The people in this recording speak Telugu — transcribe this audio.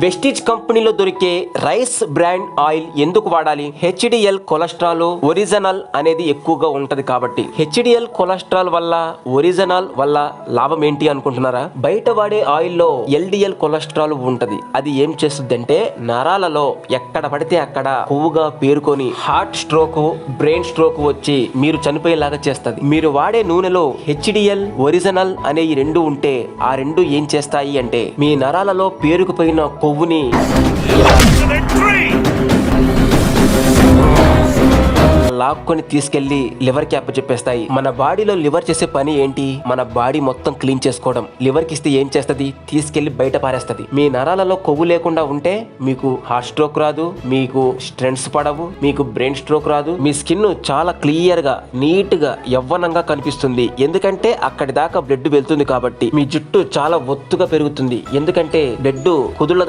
వెస్టీజ్ కంపెనీలో దొరికే రైస్ బ్రాండ్ ఆయిల్ ఎందుకు వాడాలి? హెచ్డిఎల్ కొలెస్ట్రాల్ ఒరిజినల్ అనేది ఎక్కువగా ఉంటది కాబట్టి. హెచ్డిఎల్ కొలెస్ట్రాల్ వల్ల ఒరిజినల్ వల్ల లాభం ఏంటి అనుకుంటున్నారా? బయట వాడే ఆయిల్లో ఎల్డిఎల్ కొలెస్ట్రాల్ ఉంటది. అది ఏం చేస్తుందంటే నరాలలో ఎక్కడ పడితే అక్కడ కొవ్వుగా పేరుకొని హార్ట్ స్ట్రోక్, బ్రెయిన్ స్ట్రోక్ వచ్చి మీరు చనిపోయేలాగా చేస్తది. మీరు వాడే నూనెలో హెచ్డిఎల్ ఒరిజినల్ అనే ఈ రెండు ఉంటే ఆ రెండు ఏం చేస్తాయి అంటే మీ నరాలలో పేరుకుపోయిన కొవ్వుని లాక్కొని తీసుకెళ్లి లివర్ కి అప్పచెప్పేస్తాయి. మన బాడీలో లివర్ చేసే పని ఏంటి? మన బాడీ మొత్తం క్లీన్ చేసుకోవడం. లివర్ కి ఇస్తే ఏం చేస్తది? తీసుకెళ్లి బయట పారేస్తది. మీ నరాలలో కొవ్వు లేకుండా ఉంటే మీకు హార్ట్ స్ట్రోక్ రాదు, మీకు స్ట్రెంట్స్ పడవు, మీకు బ్రెయిన్ స్ట్రోక్ రాదు. మీ స్కిన్ చాలా క్లియర్ గా, నీట్ గా, యవ్వనంగా కనిపిస్తుంది. ఎందుకంటే అక్కడి దాకా బ్లడ్ వెళ్తుంది కాబట్టి. మీ జుట్టు చాలా ఒత్తుగా పెరుగుతుంది. ఎందుకంటే బ్లడ్ కుదుళ్ళ